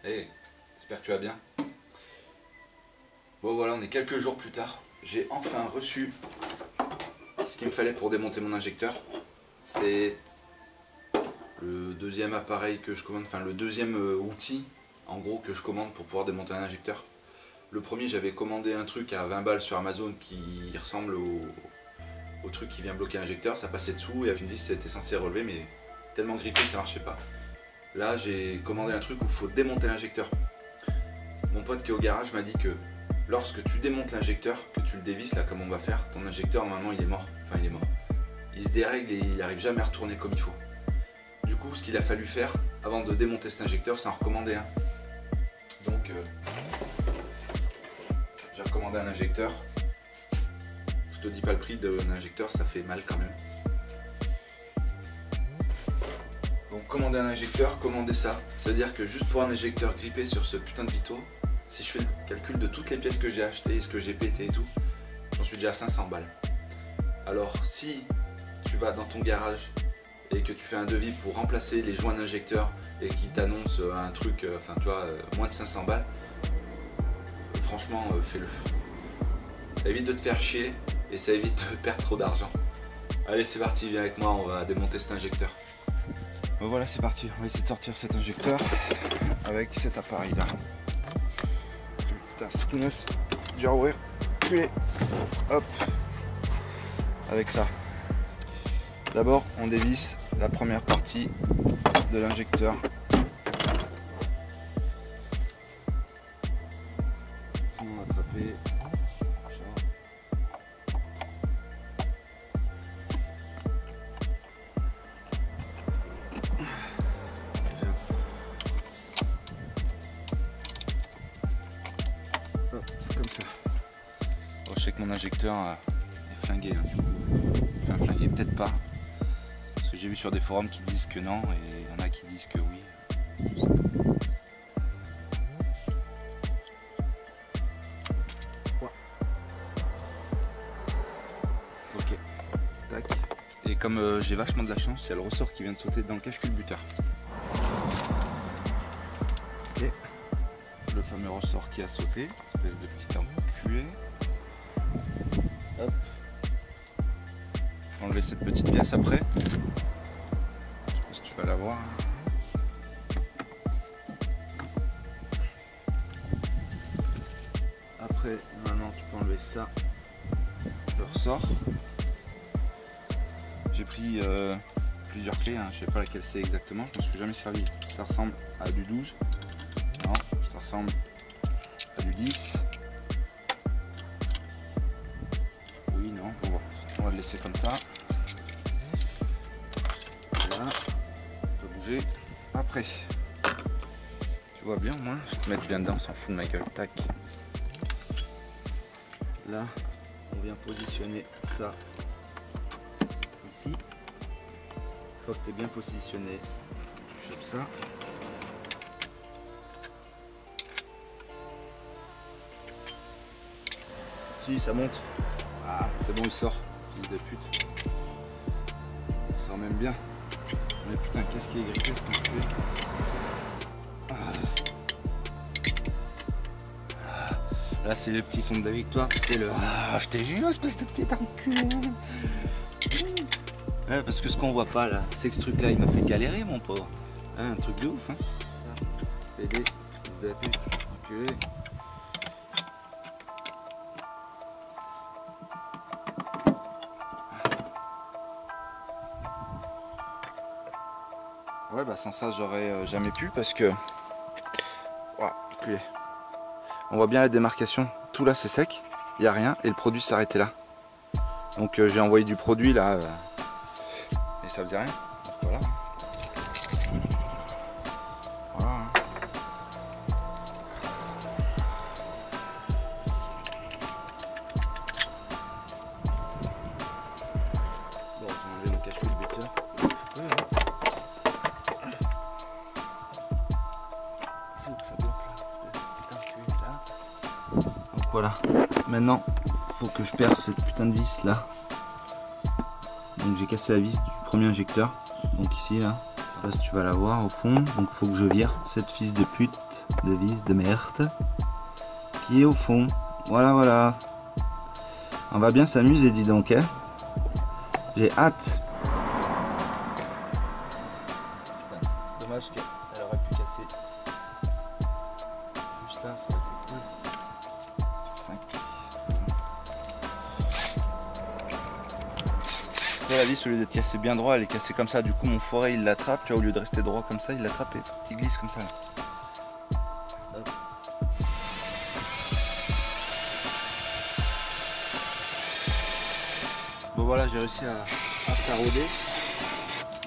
Hey, j'espère que tu vas bien. Bon voilà, on est quelques jours plus tard. J'ai enfin reçu ce qu'il me fallait pour démonter mon injecteur. C'est le deuxième appareil que je commande, enfin le deuxième outil en gros que je commande pour pouvoir démonter un injecteur. Le premier, j'avais commandé un truc à 20 balles sur Amazon qui ressemble au truc qui vient bloquer l'injecteur. Ça passait dessous et avec une vis c'était censé relever, mais tellement grippé que ça marchait pas. Là j'ai commandé un truc où il faut démonter l'injecteur. Mon pote qui est au garage m'a dit que lorsque tu démontes l'injecteur, que tu le dévisses là comme on va faire, ton injecteur normalement il est mort. Enfin il est mort. Il se dérègle et il n'arrive jamais à retourner comme il faut. Du coup ce qu'il a fallu faire avant de démonter cet injecteur, c'est en recommander un. Donc j'ai recommandé un injecteur. Je te dis pas le prix d'un injecteur, ça fait mal quand même. Donc commander un injecteur, commander ça. Ça veut dire que juste pour un injecteur grippé sur ce putain de Vito, si je fais le calcul de toutes les pièces que j'ai achetées et ce que j'ai pété et tout, j'en suis déjà à 500 balles. Alors si tu vas dans ton garage et que tu fais un devis pour remplacer les joints d'injecteur et qui t'annonce un truc, enfin tu vois, moins de 500 balles, franchement fais-le. Ça évite de te faire chier et ça évite de perdre trop d'argent. Allez c'est parti, viens avec moi, on va démonter cet injecteur. Bon, voilà c'est parti, on va essayer de sortir cet injecteur avec cet appareil là. Putain c'est tout neuf, dur à ouvrir. Hop, avec ça. D'abord on dévisse la première partie de l'injecteur. On va attraper. Comme ça. Bon, je sais que mon injecteur est flingué. Enfin flingué, peut-être pas. Parce que j'ai vu sur des forums qui disent que non et il y en a qui disent que oui. Je sais pas. Ouais. Ok. Tac. Et comme j'ai vachement de la chance, il y a le ressort qui vient de sauter dans le cache-culbuteur. Ok. Le fameux ressort qui a sauté, espèce de petit enculé. Hop. Enlever cette petite pièce après. Je sais pas si tu vas la voir. Après, normalement tu peux enlever ça. Le ressort. J'ai pris plusieurs clés, hein. Je sais pas laquelle c'est exactement, je m'en suis jamais servi. Ça ressemble à du 12. Non, ça ressemble à du 10. Oui, non, bon, on va le laisser comme ça. Là, on peut bouger. Après, tu vois bien, moi, je vais te mettre bien dedans, on s'en fout de ma gueule. Tac. Là, on vient positionner ça ici. Une fois que tu es bien positionné, tu chopes ça. Si, ça monte. Ah, c'est bon, il sort. Fils de pute. Il sort même bien. Mais putain, qu'est-ce qui est grippé cet enculé. Là, c'est le petit son de la victoire. C'est le. Ah, je t'ai vu, espèce de petit enculé. Ouais, parce que ce qu'on voit pas là, c'est que ce truc là, il m'a fait galérer, mon pauvre. Hein, un truc de ouf, hein. PD, fils de pute, enculé. Ouais, bah sans ça j'aurais jamais pu parce que wow, on voit bien la démarcation, tout là c'est sec, il n'y a rien et le produit s'arrêtait là. Donc j'ai envoyé du produit là et ça faisait rien. Donc, voilà. Voilà. Hein. Bon, j'ai enlevé mon cache-culbuteur. Je peux, hein. C'est où que ça bloque là? Donc voilà, maintenant il faut que je perce cette putain de vis là. Donc j'ai cassé la vis du premier injecteur, donc ici là, sais pas si tu vas la voir au fond, donc faut que je vire cette fils de pute, de vis, de merde, qui est au fond. Voilà, voilà. On va bien s'amuser, dis donc, hein. J'ai hâte. Putain, c'est dommage qu'elle aurait pu casser. Juste là, ça aurait été cool. 5. Tu sais, la vis, au lieu d'être cassée bien droit, elle est cassée comme ça. Du coup, mon forêt, il l'attrape. Tu vois, au lieu de rester droit comme ça, il l'attrape et il glisse comme ça. Hop. Bon voilà, j'ai réussi à tarauder,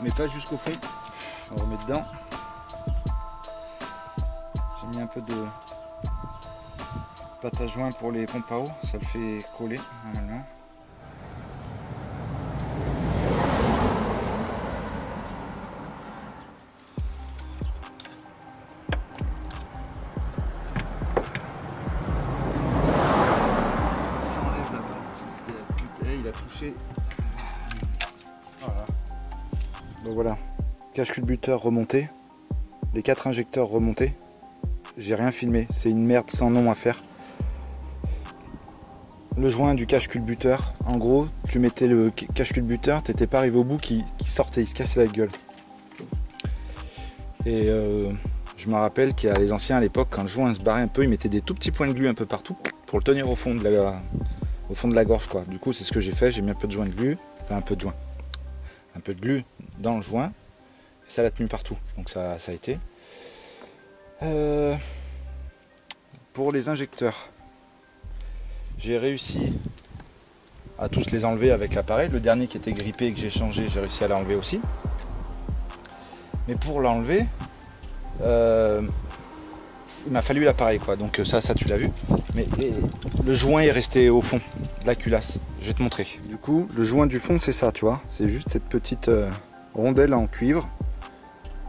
mais pas jusqu'au fond. On remet dedans. J'ai mis un peu de pâte à joint pour les pompes à eau, ça le fait coller normalement. Ça enlève là-bas, fils de pute. Il a touché. Voilà. Donc voilà, cache-culbuteur remonté, les 4 injecteurs remontés. J'ai rien filmé, c'est une merde sans nom à faire. Le joint du cache-culbuteur, en gros, tu mettais le cache-culbuteur, t'étais pas arrivé au bout qui sortait, il se cassait la gueule. Et je me rappelle qu'il y a les anciens à l'époque, quand le joint se barrait un peu, ils mettaient des tout petits points de glu un peu partout pour le tenir au fond de la gorge, quoi. Du coup, c'est ce que j'ai fait, j'ai mis un peu de joint de glu, enfin un peu de glu dans le joint, et ça l'a tenu partout, donc ça a été. Pour les injecteurs, j'ai réussi à tous les enlever avec l'appareil. Le dernier qui était grippé et que j'ai changé, j'ai réussi à l'enlever aussi. Mais pour l'enlever, il m'a fallu l'appareil, quoi. Donc ça tu l'as vu. Mais le joint est resté au fond de la culasse. Je vais te montrer. Du coup, le joint du fond, c'est ça, tu vois. C'est juste cette petite rondelle en cuivre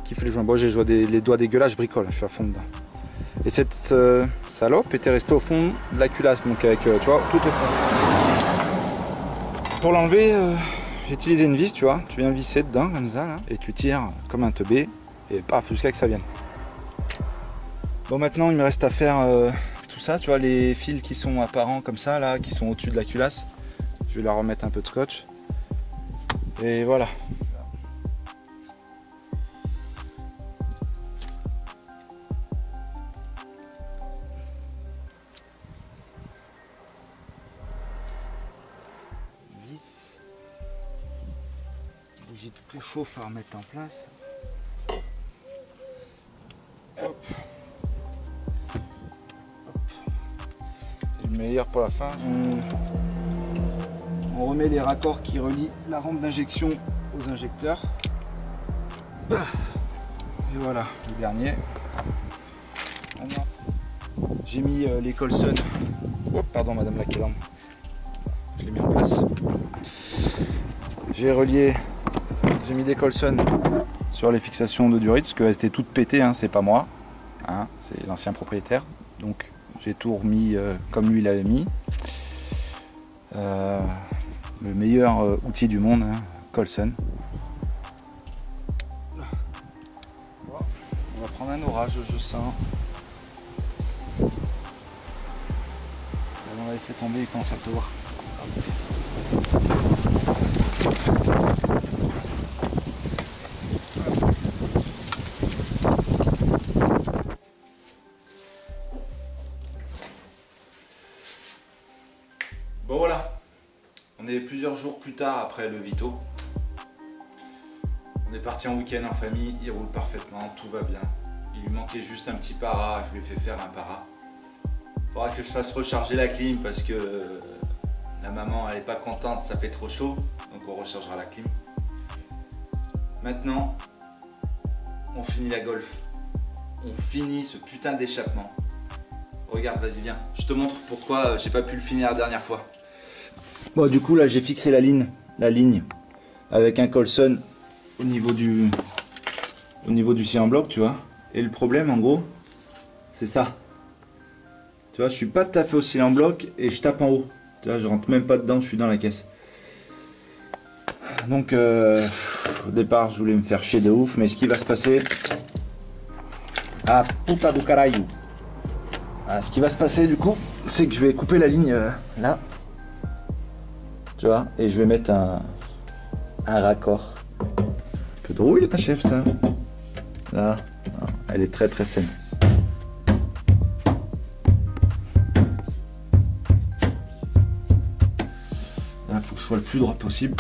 qui fait les joints. Bon, j'ai les doigts dégueulasses, je bricole, je suis à fond dedans. Et cette salope était restée au fond de la culasse, donc avec, tu vois, tout au fond. Pour l'enlever, j'ai utilisé une vis, tu vois. Tu viens visser dedans, comme ça, là, et tu tires comme un teubé, et paf, jusqu'à que ça vienne. Bon, maintenant, il me reste à faire tout ça, tu vois, les fils qui sont apparents comme ça, là, qui sont au-dessus de la culasse. Je vais leur remettre un peu de scotch. Et voilà. Vis. Bougie de préchauffe à remettre en place. Hop. C'est le meilleur pour la fin. On remet les raccords qui relient la rampe d'injection aux injecteurs. Et voilà, le dernier. J'ai mis les Colson. Oh, pardon, madame la Kélan. Je l'ai mis en place. J'ai relié, j'ai mis des Colson sur les fixations de durite, parce qu'elles étaient toutes pétées, hein, c'est pas moi, hein, c'est l'ancien propriétaire. Donc j'ai tout remis comme lui l'avait mis. Le meilleur outil du monde, hein, Colson. On va prendre un orage, je sens. On va laisser tomber, il commence à pleuvoir. Bon voilà, on est plusieurs jours plus tard après le Vito. On est parti en week-end en famille, il roule parfaitement, tout va bien. Il lui manquait juste un petit para, je lui ai fait faire un para. Il faudra que je fasse recharger la clim parce que la maman elle est pas contente, ça fait trop chaud, donc on rechargera la clim. Maintenant, on finit la Golf. On finit ce putain d'échappement. Regarde, vas-y viens, je te montre pourquoi j'ai pas pu le finir la dernière fois. Bon, du coup là j'ai fixé la ligne avec un Colson au niveau du scie en bloc, tu vois. Et le problème en gros, c'est ça. Tu vois, je suis pas tout à fait au scie en bloc et je tape en haut. Tu vois, je rentre même pas dedans, je suis dans la caisse. Donc au départ je voulais me faire chier de ouf, mais ce qui va se passer... Ah puta do caralho. Ce qui va se passer du coup, c'est que je vais couper la ligne là. Tu vois, et je vais mettre un raccord. Un peu drôle la chef ça. Là, non, elle est très très saine. Là, faut que je sois le plus droit possible.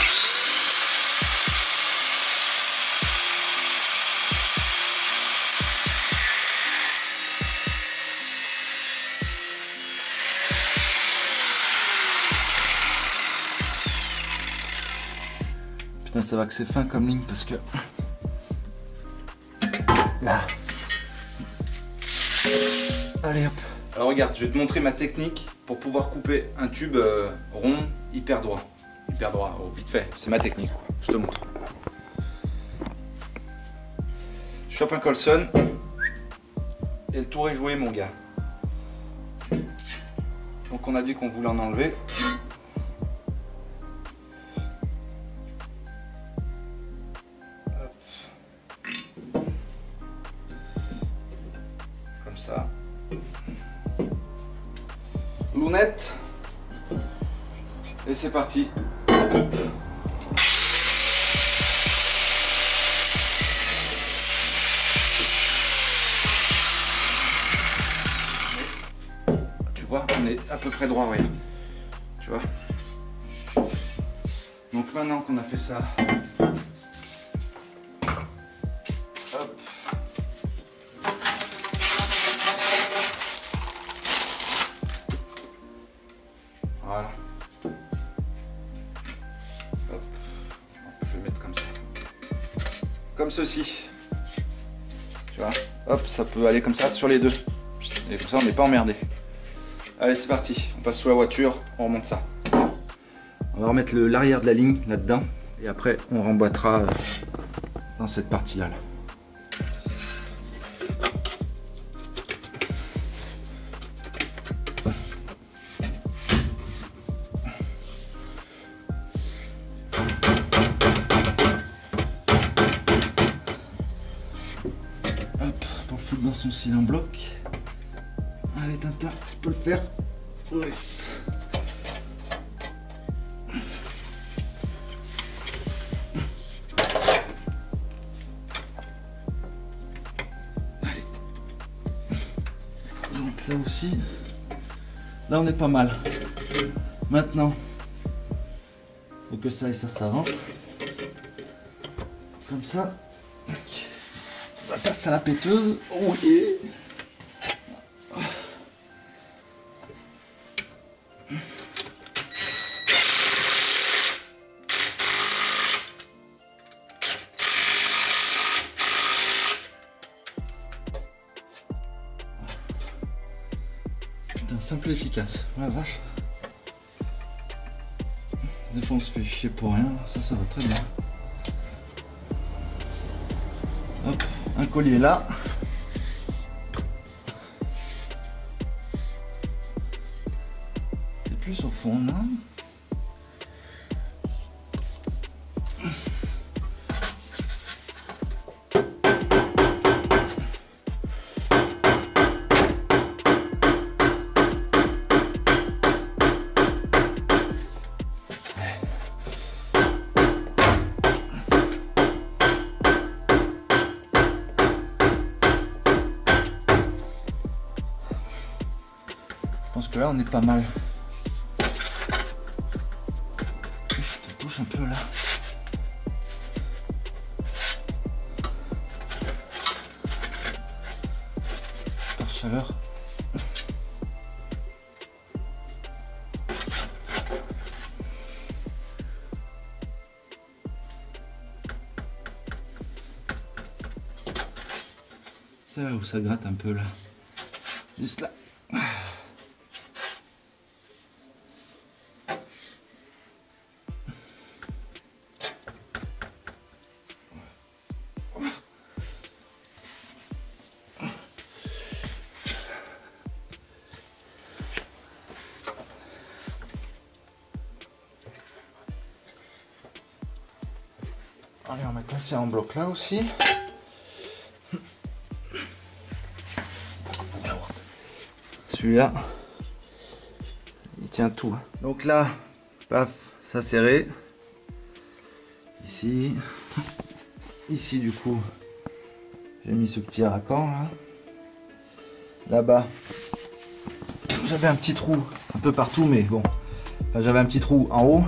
Putain, ça va que c'est fin comme ligne parce que... Là. Allez hop. Alors regarde, je vais te montrer ma technique pour pouvoir couper un tube rond hyper droit. Hyper droit, oh, vite fait, c'est ma technique quoi. Je te montre. Je chope un Colson et le tour est joué mon gars. Donc on a dit qu'on voulait en enlever. Comme ça. Lunette. Et c'est parti. Tu vois, on est à peu près droit, regarde. Tu vois. Donc maintenant qu'on a fait ça, hop. Voilà. Hop. Je vais mettre comme ça. Comme ceci. Tu vois. Hop, ça peut aller comme ça sur les deux. Et comme ça, on n'est pas emmerdé. Allez, c'est parti. On passe sous la voiture, on remonte ça. On va remettre l'arrière de la ligne là-dedans. Et après, on remboîtera dans cette partie-là. Là. Hop, pour le foutre dans son cylindre en bloc. Allez, Tintin, tu peux le faire. Oui. Allez. Donc ça aussi. Là, on est pas mal. Maintenant, faut que ça et ça rentre. Comme ça. Ça passe à la péteuse. Oui. Putain, simple et efficace. La vache. Des fois on se fait chier pour rien. Ça va très bien. Hop, un collier là. C'est plus au fond, non? Je pense que là on est pas mal. Ça touche un peu là. Par chaleur. C'est là où ça gratte un peu là. Juste là. va passer en bloc là aussi. Celui-là, il tient tout. Donc là, paf, ça serré. Ici, ici du coup, j'ai mis ce petit raccord là. Là-bas, j'avais un petit trou un peu partout, mais bon, enfin, j'avais un petit trou en haut.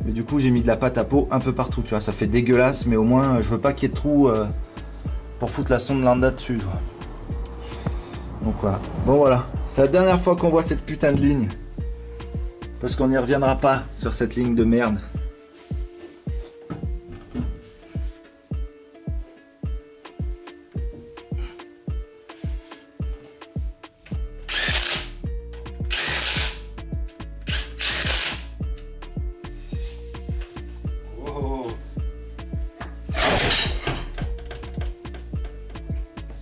Mais du coup, j'ai mis de la pâte à peau un peu partout. Tu vois, ça fait dégueulasse, mais au moins, je veux pas qu'il y ait de trou pour foutre la sonde lambda dessus. Tu vois. Donc voilà. Bon voilà, c'est la dernière fois qu'on voit cette putain de ligne. Parce qu'on n'y reviendra pas sur cette ligne de merde.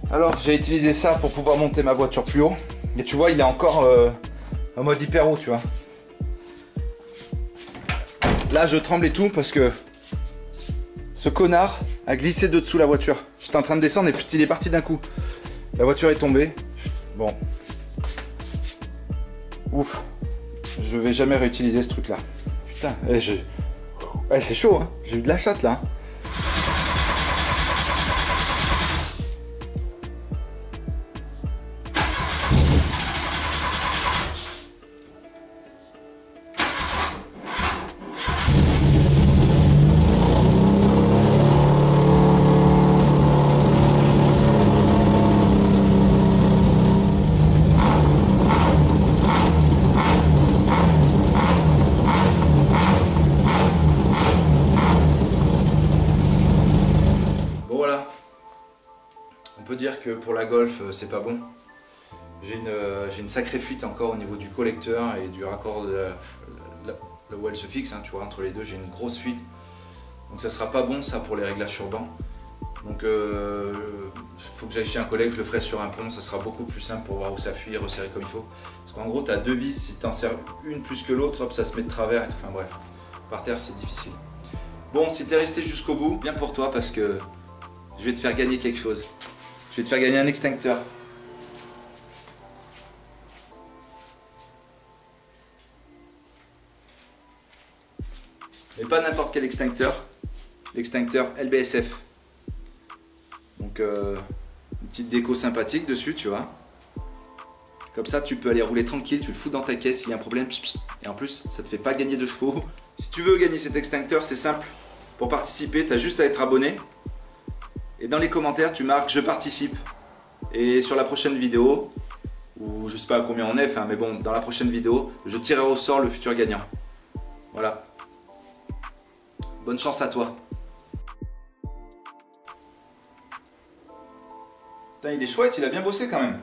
Alors j'ai utilisé ça pour pouvoir monter ma voiture plus haut. Et tu vois, il est encore en mode hyper haut, tu vois. Là je tremble et tout parce que ce connard a glissé de dessous la voiture. J'étais en train de descendre et il est parti d'un coup. La voiture est tombée. Bon. Ouf. Je vais jamais réutiliser ce truc là. Putain, c'est chaud, hein. J'ai eu de la chatte là. On peut dire que pour la Golf c'est pas bon. J'ai une sacrée fuite encore au niveau du collecteur et du raccord là où elle se fixe, hein, tu vois, entre les deux j'ai une grosse fuite. Donc ça sera pas bon ça pour les réglages sur banc. Donc faut que j'aille chez un collègue, je le ferai sur un pont, ça sera beaucoup plus simple pour voir où ça fuit et resserrer comme il faut. Parce qu'en gros tu as deux vis, si tu en sers une plus que l'autre, hop ça se met de travers et tout, enfin bref, par terre c'est difficile. Bon, si tu es resté jusqu'au bout, bien pour toi parce que je vais te faire gagner quelque chose. Je vais te faire gagner un extincteur. Mais pas n'importe quel extincteur. L'extincteur LBSF. Donc une petite déco sympathique dessus, tu vois. Comme ça tu peux aller rouler tranquille, tu le fous dans ta caisse, s'il y a un problème. Et en plus ça te fait pas gagner de chevaux. Si tu veux gagner cet extincteur, c'est simple. Pour participer, tu as juste à être abonné. Et dans les commentaires, tu marques « Je participe ». Et sur la prochaine vidéo, ou je sais pas à combien on est, mais bon, dans la prochaine vidéo, je tirerai au sort le futur gagnant. Voilà. Bonne chance à toi. Putain, il est chouette, il a bien bossé quand même.